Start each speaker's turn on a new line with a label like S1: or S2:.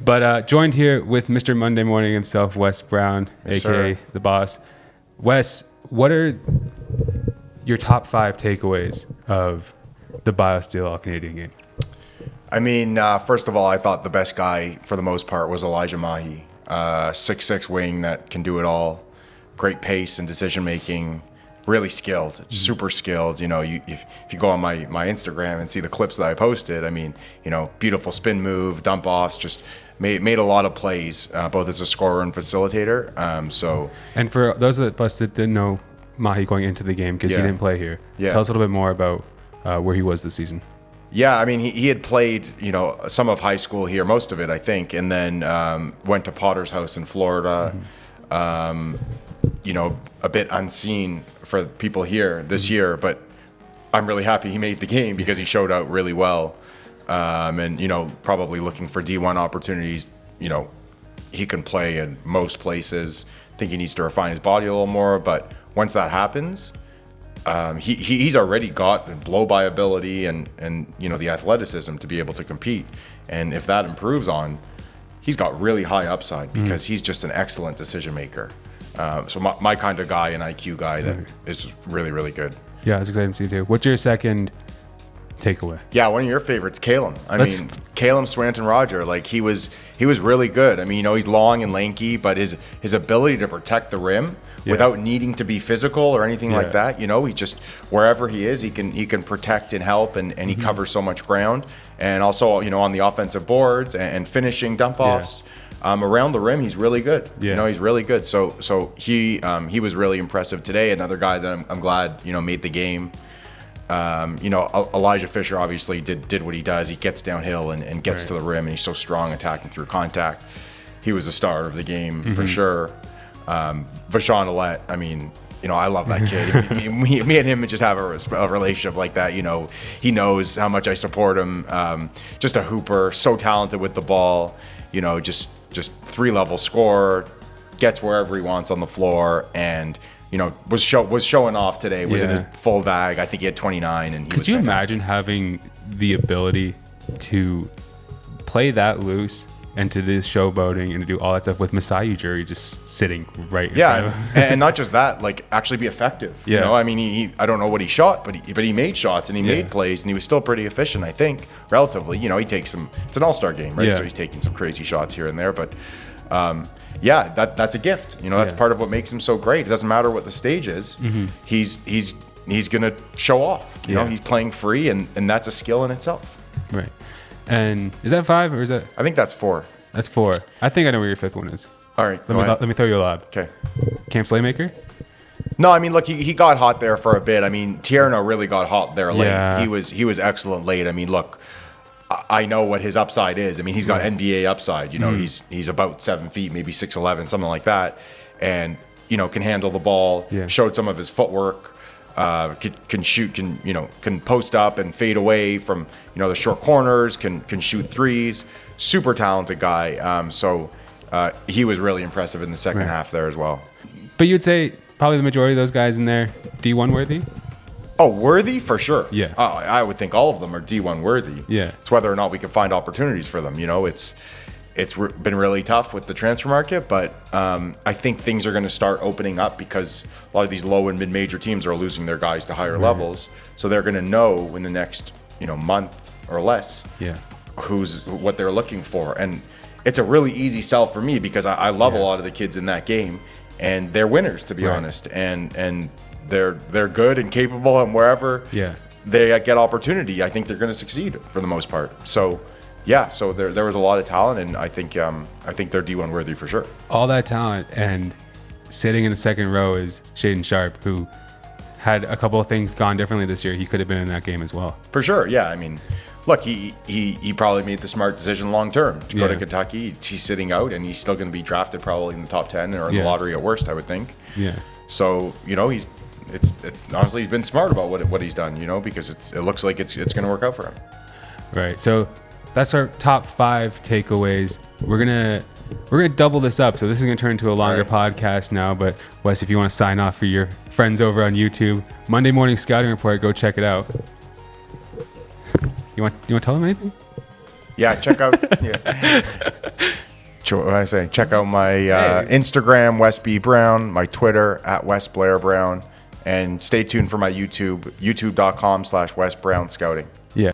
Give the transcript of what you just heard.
S1: But joined here with Mr. Monday Morning himself, Wes Brown,
S2: Yes,
S1: a.k.a.
S2: sir.
S1: The Boss. Wes, what are your top 5 takeaways of the BioSteel All-Canadian game?
S2: I mean, first of all, I thought the best guy for the most part was Elijah Mahi. 6'6" wing that can do it all. Great pace and decision making. Really skilled, super skilled. You know, if you go on my Instagram and see the clips that I posted, I mean, you know, beautiful spin move, dump offs, just made a lot of plays, both as a scorer and facilitator.
S1: And for those of us that didn't know Mahi going into the game, because he didn't play here, tell us a little bit more about where he was this season.
S2: Yeah, I mean, he had played, you know, some of high school here, most of it, I think, and then went to Potter's House in Florida. You know, a bit unseen for people here this year, but I'm really happy he made the game because he showed out really well. And, you know, probably looking for D1 opportunities. You know, he can play in most places. I think he needs to refine his body a little more, but once that happens, he's already got blow-by ability and you know, the athleticism to be able to compete. And if that improves on, he's got really high upside because he's just an excellent decision maker. So my kind of guy, an IQ guy that is really, really good.
S1: Yeah, it's exciting to see too. What's your second takeaway?
S2: Yeah, one of your favorites, Calum. I mean, Calum Swanton-Rodger, like he was really good. I mean, you know, he's long and lanky, but his ability to protect the rim without needing to be physical or anything like that, you know, he just, wherever he is, he can protect and help, and he covers so much ground. And also, you know, on the offensive boards and finishing dump offs. Around the rim, he's really good. You know, he's really good. So he was really impressive today. Another guy that I'm glad, you know, made the game. You know, Elijah Fisher obviously did what he does. He gets downhill and gets to the rim, and he's so strong attacking through contact. He was the star of the game for sure. Vashon Alette, I mean, you know, I love that kid. me and him just have a relationship like that. You know, he knows how much I support him. Just a hooper, so talented with the ball. You know, just 3-level scorer, gets wherever he wants on the floor, and you know was showing off today. Was in a full bag. I think he had 29, and
S1: could you imagine having the ability to play that loose and to do showboating and to do all that stuff with Masai Ujiri just sitting right in front of him?
S2: And not just that, like actually be effective. You know, I mean, he I don't know what he shot, but he made shots and he made plays, and he was still pretty efficient, I think, relatively. You know, he takes some. It's an all-star game, right? So he's taking some crazy shots here and there, but that's a gift. You know, that's part of what makes him so great. It doesn't matter what the stage is. He's gonna show off. You know, he's playing free, and that's a skill in itself.
S1: Right. And is that 5 or is that?
S2: I think that's 4.
S1: That's 4. I think I know where your 5th one is.
S2: All right,
S1: let me throw you a lob.
S2: Okay.
S1: Camp Playmaker?
S2: No, I mean, look, he got hot there for a bit. I mean, Tierno really got hot there late.
S1: Yeah.
S2: He was excellent late. I mean, look, I know what his upside is. I mean, he's got NBA upside. You know, he's about 7 feet, maybe 6'11", something like that, and you know, can handle the ball. Showed some of his footwork. Can shoot, can post up and fade away from, you know, the short corners, can shoot threes. Super talented guy. So he was really impressive in the second half there as well.
S1: But you'd say probably the majority of those guys in there D1 worthy?
S2: Oh, worthy for sure.
S1: Yeah.
S2: Oh, I would think all of them are D1 worthy.
S1: Yeah.
S2: It's whether or not we can find opportunities for them. You know, it's been really tough with the transfer market, but I think things are going to start opening up because a lot of these low and mid-major teams are losing their guys to higher levels. So they're going to know in the next, you know, month or less what they're looking for. And it's a really easy sell for me because I love a lot of the kids in that game, and they're winners, to be honest. And they're good and capable, and wherever they get opportunity, I think they're going to succeed for the most part. So so there was a lot of talent, and I think they're D1 worthy for sure.
S1: All that talent, and sitting in the second row is Shaedon Sharpe, who had a couple of things gone differently this year. He could have been in that game as well.
S2: For sure, yeah. I mean, look, he probably made the smart decision long term to go to Kentucky. He's sitting out, and he's still going to be drafted probably in the top 10 or in the lottery at worst, I would think. Yeah. So, you know, it's honestly, he's been smart about what he's done, you know, because it looks like it's going to work out for him.
S1: Right. So that's our top 5 takeaways. We're gonna double this up, so this is gonna turn into a longer podcast now. But Wes, if you want to sign off for your friends over on YouTube, Monday Morning Scouting Report, go check it out. You want to tell them anything?
S2: Yeah, check out. Yeah. What I say? Check out my Instagram, Wes B Brown, my Twitter at Wes Blair Brown, and stay tuned for my YouTube, youtube.com/WesBrownScouting.
S1: Yeah.